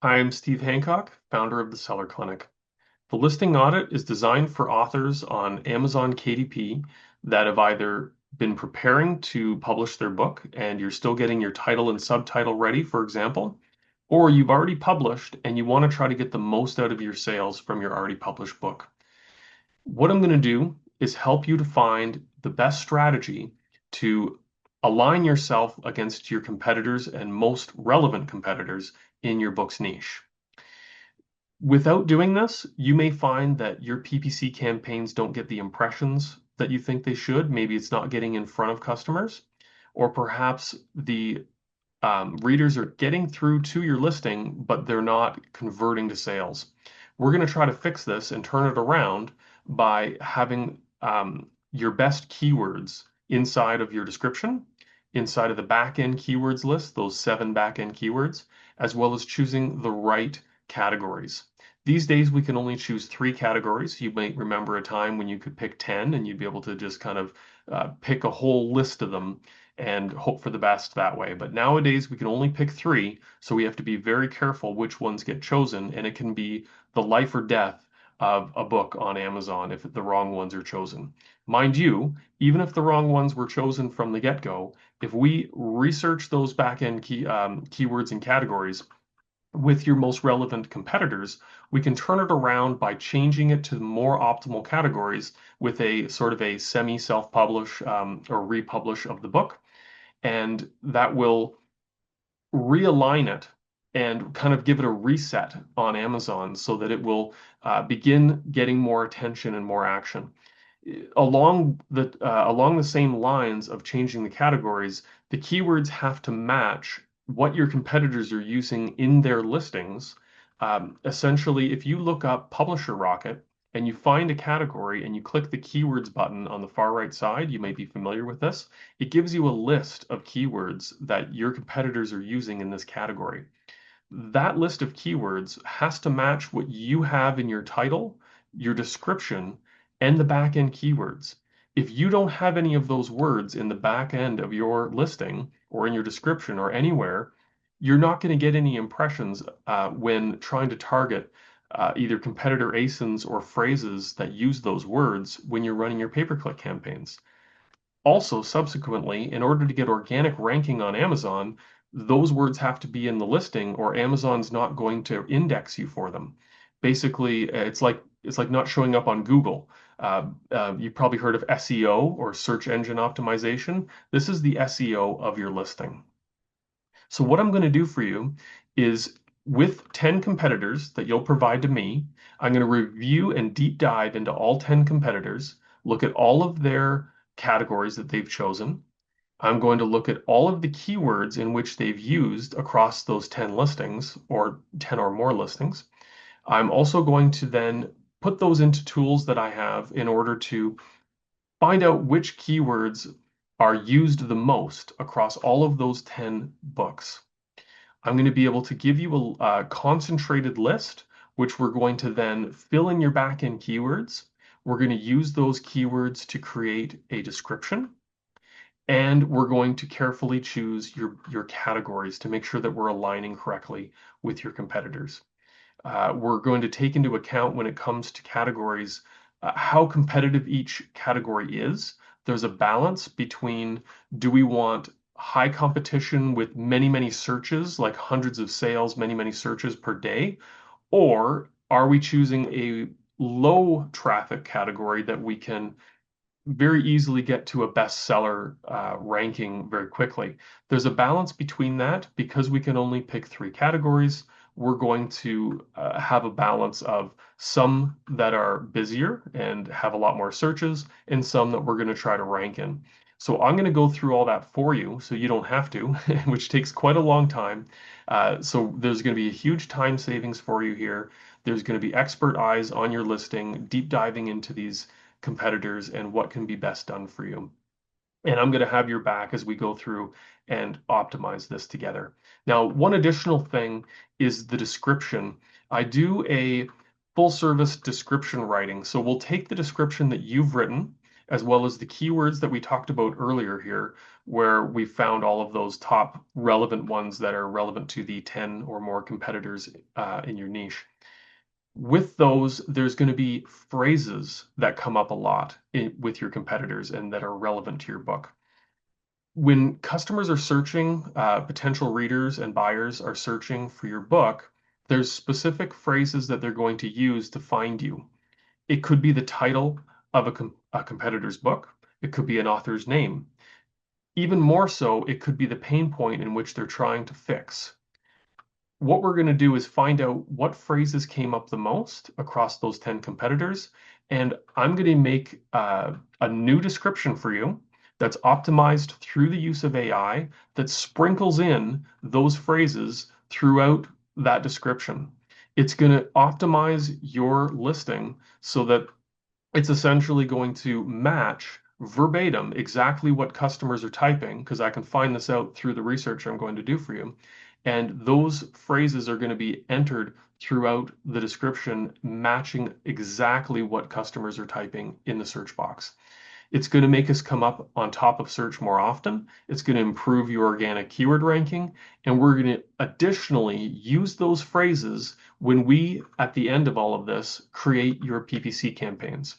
I'm Steve Hancock, founder of the Seller Clinic. The listing audit is designed for authors on Amazon KDP that have either been preparing to publish their book and you're still getting your title and subtitle ready, for example, or you've already published and you want to try to get the most out of your sales from your already published book. What I'm going to do is help you to find the best strategy to align yourself against your competitors and most relevant competitors in your book's niche. Without doing this, you may find that your PPC campaigns don't get the impressions that you think they should. Maybe it's not getting in front of customers, or perhaps the readers are getting through to your listing, but they're not converting to sales. We're going to try to fix this and turn it around by having your best keywords inside of your description, inside of the back-end keywords list, those 7 back-end keywords, as well as choosing the right categories. These days, we can only choose 3 categories. You might remember a time when you could pick 10 and you'd be able to just kind of pick a whole list of them and hope for the best that way. But nowadays, we can only pick 3, so we have to be very careful which ones get chosen, and it can be the life or death of a book on Amazon if the wrong ones are chosen. Mind you, even if the wrong ones were chosen from the get-go, if we research those back-end keywords and categories, with your most relevant competitors, we can turn it around by changing it to more optimal categories with a sort of a semi self-publish or republish of the book. And that will realign it and kind of give it a reset on Amazon so that it will begin getting more attention and more action. Along the same lines of changing the categories, the keywords have to match what your competitors are using in their listings. Essentially, if you look up Publisher Rocket and you find a category and you click the keywords button on the far right side, you may be familiar with this, it gives you a list of keywords that your competitors are using in this category. That list of keywords has to match what you have in your title, your description, and the back end keywords. If you don't have any of those words in the back end of your listing or in your description or anywhere, you're not going to get any impressions when trying to target either competitor ASINs or phrases that use those words when you're running your pay-per-click campaigns. Also, subsequently, in order to get organic ranking on Amazon, those words have to be in the listing or Amazon's not going to index you for them. Basically, it's like not showing up on Google. You've probably heard of SEO or search engine optimization. This is the SEO of your listing. So what I'm going to do for you is with 10 competitors that you'll provide to me, I'm going to review and deep dive into all 10 competitors, look at all of their categories that they've chosen. I'm going to look at all of the keywords in which they've used across those 10 listings or 10 or more listings. I'm also going to then put those into tools that I have in order to find out which keywords are used the most across all of those 10 books. I'm going to be able to give you a concentrated list, which we're going to then fill in your backend keywords. We're going to use those keywords to create a description. And we're going to carefully choose your categories to make sure that we're aligning correctly with your competitors. We're going to take into account when it comes to categories how competitive each category is. There's a balance between, do we want high competition with many, many searches, like hundreds of sales, many, many searches per day? Or are we choosing a low traffic category that we can very easily get to a bestseller ranking very quickly? There's a balance between that. Because we can only pick 3 categories, we're going to have a balance of some that are busier and have a lot more searches and some that we're going to try to rank in. So I'm going to go through all that for you so you don't have to, which takes quite a long time. So there's going to be a huge time savings for you here. There's going to be expert eyes on your listing, deep diving into these competitors and what can be best done for you. And I'm going to have your back as we go through and optimize this together. Now, one additional thing is the description. I do a full service description writing. So we'll take the description that you've written as well as the keywords that we talked about earlier here, where we found all of those top relevant ones that are relevant to the 10 or more competitors in your niche. With those, there's going to be phrases that come up a lot with your competitors and that are relevant to your book. When customers are searching, potential readers and buyers are searching for your book, there's specific phrases that they're going to use to find you. It could be the title of a competitor's book. It could be an author's name. Even more so, it could be the pain point in which they're trying to fix. What we're going to do is find out what phrases came up the most across those 10 competitors, and I'm going to make a new description for you that's optimized through the use of AI that sprinkles in those phrases throughout that description. It's going to optimize your listing so that it's essentially going to match verbatim exactly what customers are typing, because I can find this out through the research I'm going to do for you. And those phrases are going to be entered throughout the description, matching exactly what customers are typing in the search box. It's going to make us come up on top of search more often. It's going to improve your organic keyword ranking. And we're going to additionally use those phrases when we, at the end of all of this, create your PPC campaigns.